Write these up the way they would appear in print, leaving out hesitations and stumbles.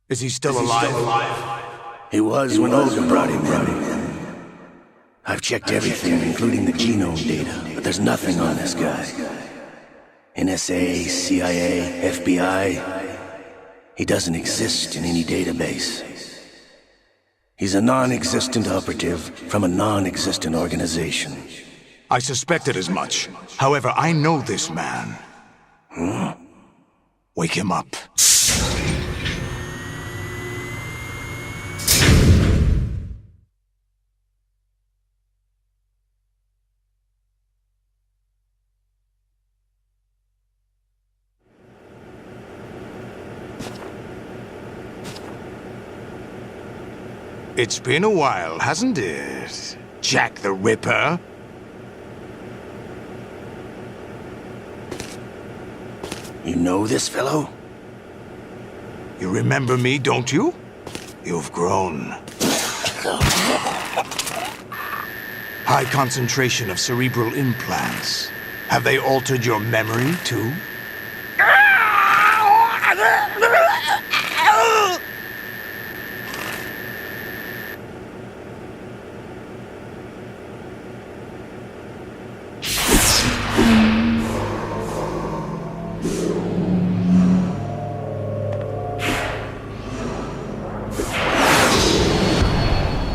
Is he still alive? He was when Olga brought him in. I've checked everything, including the genome data, but there's nothing on this guy. NSA, CIA, FBI. He doesn't exist in any database. He's a non-existent operative from a non-existent organization. I suspected as much. However, I know this man. Wake him up. It's been a while, hasn't it? Jack the Ripper? You know this fellow? You remember me, don't you? You've grown. High concentration of cerebral implants. Have they altered your memory, too?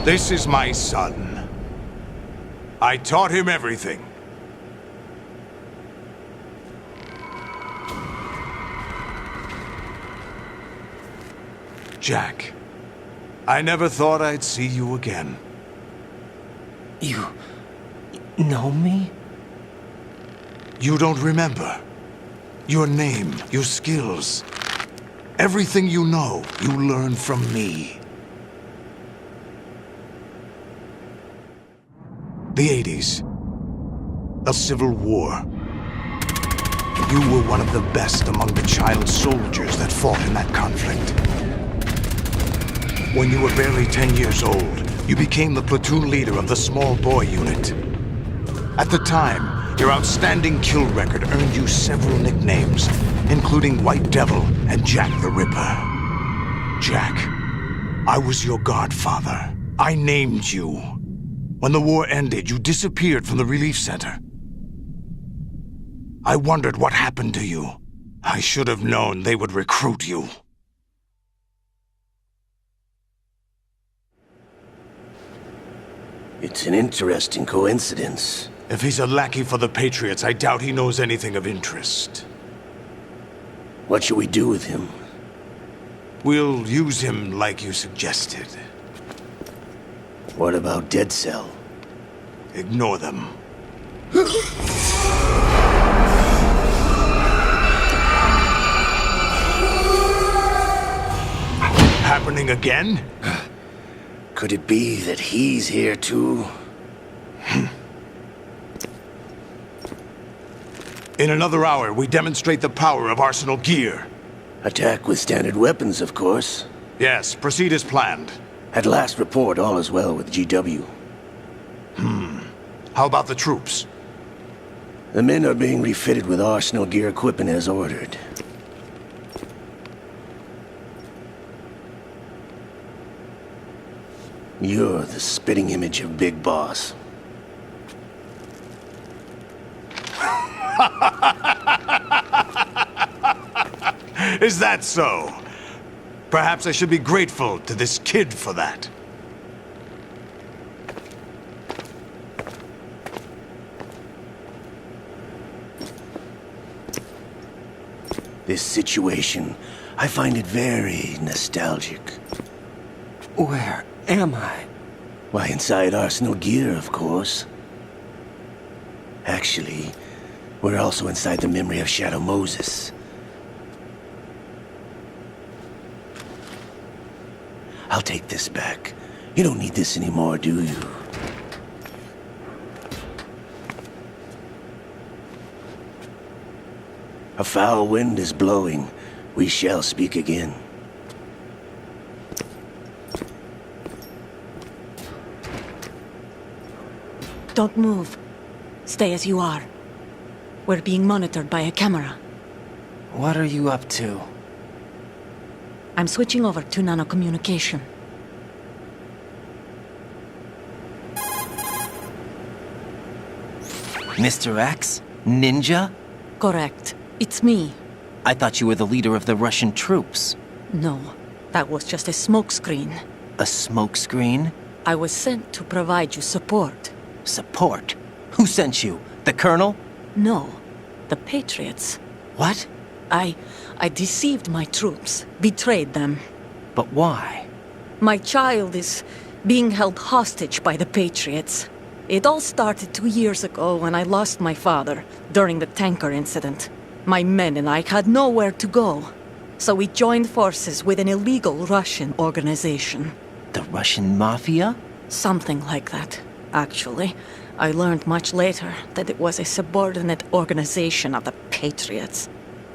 This is my son. I taught him everything. Jack, I never thought I'd see you again. You know me? You don't remember. Your name, your skills. Everything you know, you learned from me. The 80s. A civil war. You were one of the best among the child soldiers that fought in that conflict. When you were barely 10 years old, you became the platoon leader of the small boy unit. At the time, your outstanding kill record earned you several nicknames, including White Devil and Jack the Ripper. Jack, I was your godfather. I named you. When the war ended, you disappeared from the relief center. I wondered what happened to you. I should have known they would recruit you. It's an interesting coincidence. If he's a lackey for the Patriots, I doubt he knows anything of interest. What should we do with him? We'll use him like you suggested. What about Dead Cell? Ignore them. Happening again? Could it be that he's here too? In another hour, we demonstrate the power of Arsenal gear. Attack with standard weapons, of course. Yes, proceed as planned. At last report, all is well with GW. How about the troops? The men are being refitted with Arsenal gear equipment as ordered. You're the spitting image of Big Boss. Is that so? Perhaps I should be grateful to this kid for that. This situation, I find it very nostalgic. Where am I? Why, inside Arsenal gear, of course. Actually, we're also inside the memory of Shadow Moses. I'll take this back. You don't need this anymore, do you? A foul wind is blowing. We shall speak again. Don't move. Stay as you are. We're being monitored by a camera. What are you up to? I'm switching over to nanocommunication. Mr. X? Ninja? Correct. It's me. I thought you were the leader of the Russian troops. No, that was just a smokescreen. A smokescreen? I was sent to provide you support. Support? Who sent you? The Colonel? No, the Patriots. What? I deceived my troops, betrayed them. But why? My child is being held hostage by the Patriots. It all started 2 years ago when I lost my father during the tanker incident. My men and I had nowhere to go, so we joined forces with an illegal Russian organization. The Russian Mafia? Something like that, actually. I learned much later that it was a subordinate organization of the Patriots.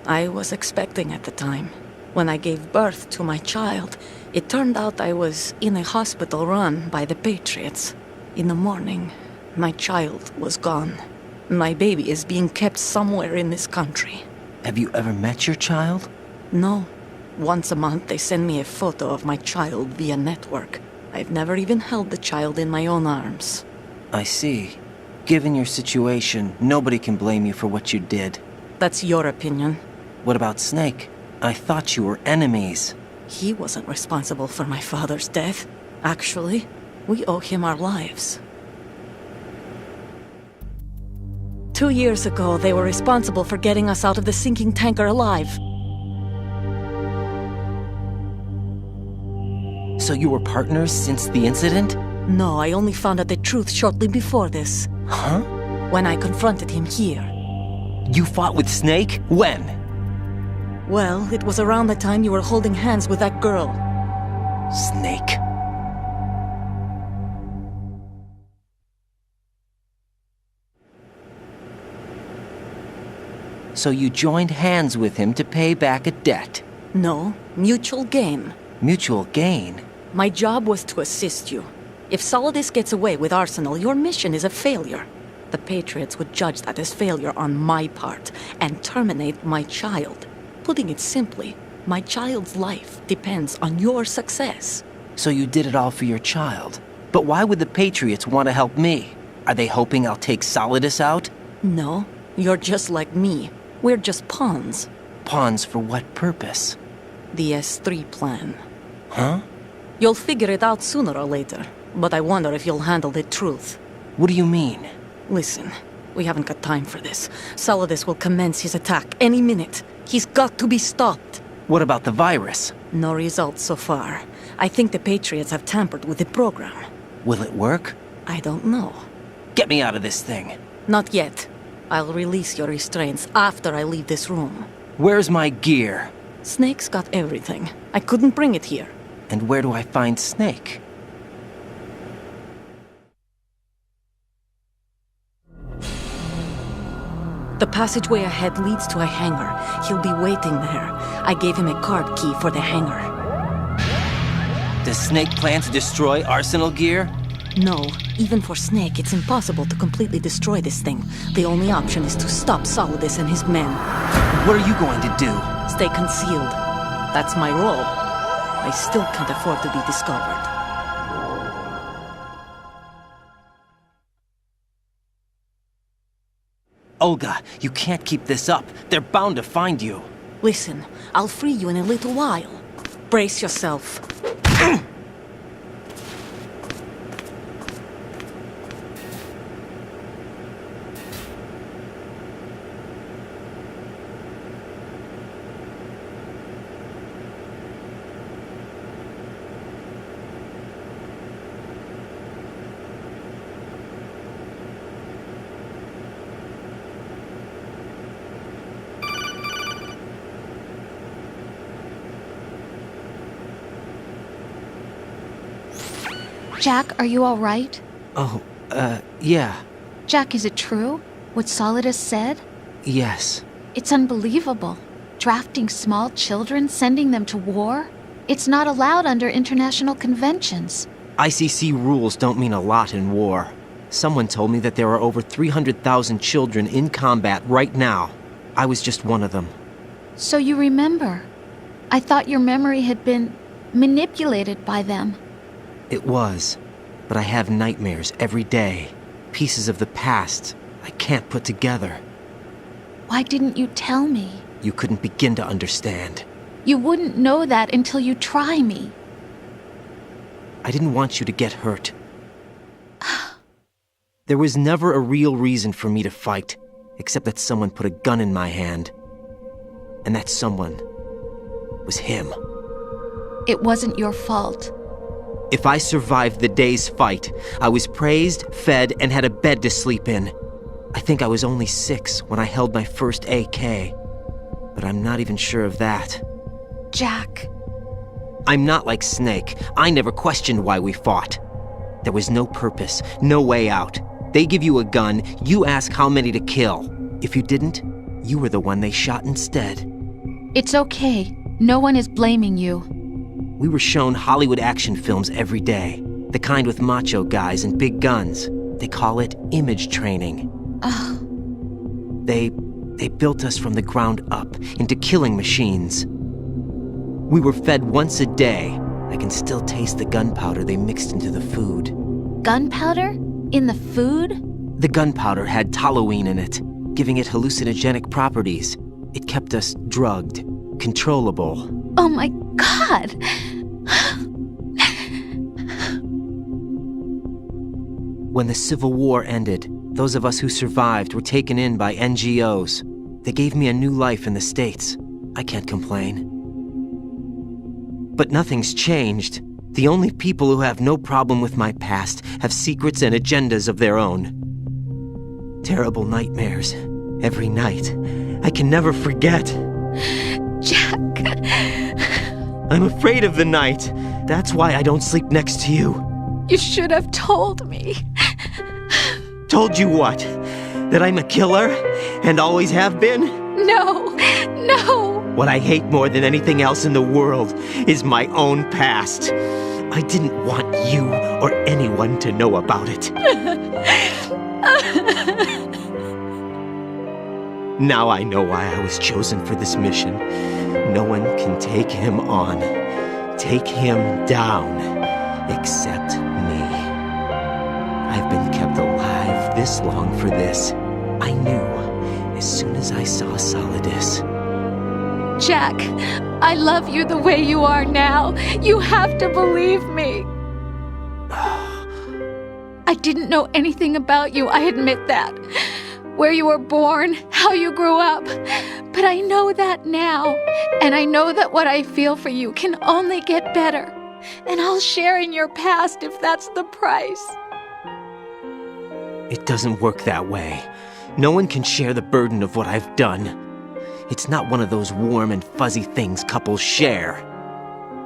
I was expecting at the time. When I gave birth to my child, it turned out I was in a hospital run by the Patriots. In the morning, my child was gone. My baby is being kept somewhere in this country. Have you ever met your child? No. Once a month they send me a photo of my child via network. I've never even held the child in my own arms. I see. Given your situation, nobody can blame you for what you did. That's your opinion. What about Snake? I thought you were enemies. He wasn't responsible for my father's death. Actually, we owe him our lives. 2 years ago, they were responsible for getting us out of the sinking tanker alive. So you were partners since the incident? No, I only found out the truth shortly before this. Huh? When I confronted him here. You fought with Snake? When? Well, it was around the time you were holding hands with that girl. Snake. So you joined hands with him to pay back a debt? No, mutual gain. Mutual gain? My job was to assist you. If Solidus gets away with Arsenal, your mission is a failure. The Patriots would judge that as failure on my part and terminate my child. Putting it simply, my child's life depends on your success. So you did it all for your child. But why would the Patriots want to help me? Are they hoping I'll take Solidus out? No, you're just like me. We're just pawns. Pawns for what purpose? The S3 plan. Huh? You'll figure it out sooner or later, but I wonder if you'll handle the truth. What do you mean? Listen, we haven't got time for this. Solidus will commence his attack any minute. He's got to be stopped. What about the virus? No results so far. I think the Patriots have tampered with the program. Will it work? I don't know. Get me out of this thing. Not yet. I'll release your restraints after I leave this room. Where's my gear? Snake's got everything. I couldn't bring it here. And where do I find Snake? The passageway ahead leads to a hangar. He'll be waiting there. I gave him a card key for the hangar. Does Snake plan to destroy Arsenal gear? No, even for Snake, it's impossible to completely destroy this thing. The only option is to stop Solidus and his men. What are you going to do? Stay concealed. That's my role. I still can't afford to be discovered. Olga, you can't keep this up. They're bound to find you. Listen, I'll free you in a little while. Brace yourself. Jack, are you all right? Oh, yeah. Jack, is it true? What Solidus said? Yes. It's unbelievable. Drafting small children, sending them to war? It's not allowed under international conventions. ICC rules don't mean a lot in war. Someone told me that there are over 300,000 children in combat right now. I was just one of them. So you remember? I thought your memory had been manipulated by them. It was, but I have nightmares every day. Pieces of the past I can't put together. Why didn't you tell me? You couldn't begin to understand. You wouldn't know that until you try me. I didn't want you to get hurt. There was never a real reason for me to fight, except that someone put a gun in my hand. And that someone was him. It wasn't your fault. If I survived the day's fight, I was praised, fed, and had a bed to sleep in. I think I was only 6 when I held my first AK. But I'm not even sure of that. Jack. I'm not like Snake. I never questioned why we fought. There was no purpose, no way out. They give you a gun, you ask how many to kill. If you didn't, you were the one they shot instead. It's okay. No one is blaming you. We were shown Hollywood action films every day. The kind with macho guys and big guns. They call it image training. They built us from the ground up into killing machines. We were fed once a day. I can still taste the gunpowder they mixed into the food. Gunpowder? In the food? The gunpowder had toluene in it, giving it hallucinogenic properties. It kept us drugged, controllable. Oh my God! When the Civil War ended, those of us who survived were taken in by NGOs. They gave me a new life in the States. I can't complain. But nothing's changed. The only people who have no problem with my past have secrets and agendas of their own. Terrible nightmares. Every night. I can never forget. Jack. I'm afraid of the night. That's why I don't sleep next to you. You should have told me. Told you what? That I'm a killer? And always have been? No. What I hate more than anything else in the world is my own past. I didn't want you or anyone to know about it. Now I know why I was chosen for this mission. No one can take him on, take him down, except me. I've been kept alive this long for this. I knew as soon as I saw Solidus. Jack, I love you the way you are now. You have to believe me. I didn't know anything about you, I admit that. Where you were born, how you grew up. But I know that now. And I know that what I feel for you can only get better. And I'll share in your past if that's the price. It doesn't work that way. No one can share the burden of what I've done. It's not one of those warm and fuzzy things couples share.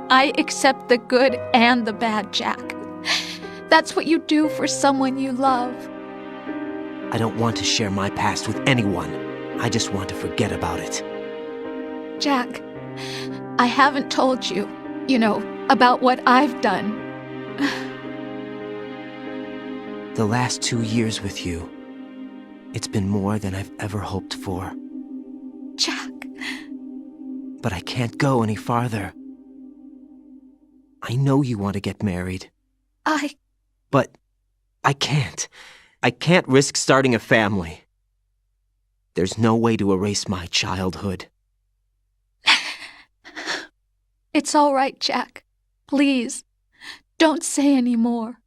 I accept the good and the bad, Jack. That's what you do for someone you love. I don't want to share my past with anyone. I just want to forget about it. Jack, I haven't told you, about what I've done. The last 2 years with you, it's been more than I've ever hoped for. Jack. But I can't go any farther. I know you want to get married. But I can't. I can't risk starting a family. There's no way to erase my childhood. It's all right, Jack. Please, don't say any more.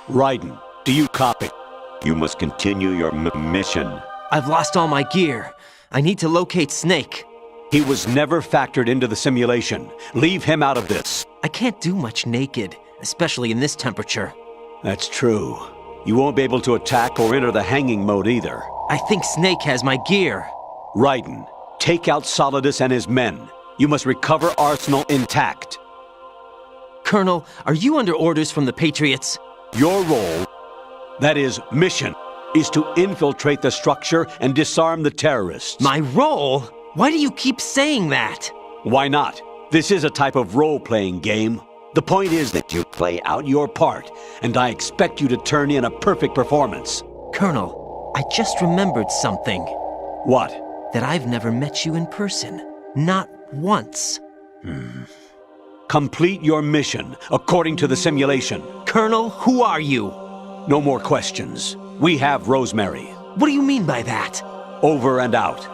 Raiden, do you copy? You must continue your mission. I've lost all my gear. I need to locate Snake. He was never factored into the simulation. Leave him out of this. I can't do much naked, especially in this temperature. That's true. You won't be able to attack or enter the hanging mode either. I think Snake has my gear. Raiden, take out Solidus and his men. You must recover Arsenal intact. Colonel, are you under orders from the Patriots? Your role, that is, mission, is to infiltrate the structure and disarm the terrorists. My role? Why do you keep saying that? Why not? This is a type of role-playing game. The point is that you play out your part, and I expect you to turn in a perfect performance. Colonel, I just remembered something. What? That I've never met you in person. Not once. Complete your mission, according to the simulation. Colonel, who are you? No more questions. We have Rosemary. What do you mean by that? Over and out.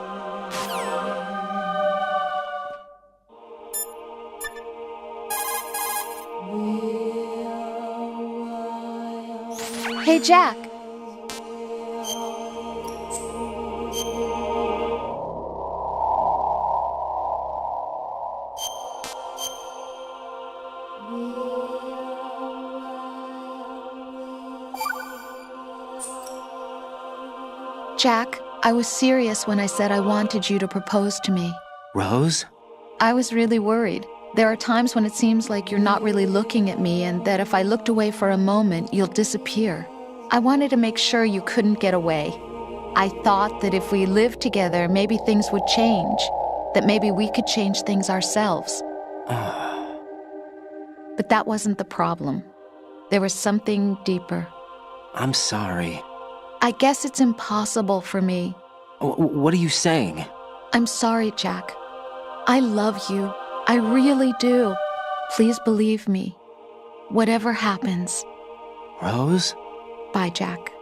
Hey, Jack. Jack, I was serious when I said I wanted you to propose to me. Rose? I was really worried. There are times when it seems like you're not really looking at me and that if I looked away for a moment, you'll disappear. I wanted to make sure you couldn't get away. I thought that if we lived together, maybe things would change. That maybe we could change things ourselves. But that wasn't the problem. There was something deeper. I'm sorry. I guess it's impossible for me. What are you saying? I'm sorry, Jack. I love you. I really do. Please believe me. Whatever happens. Rose? Bye, Jack.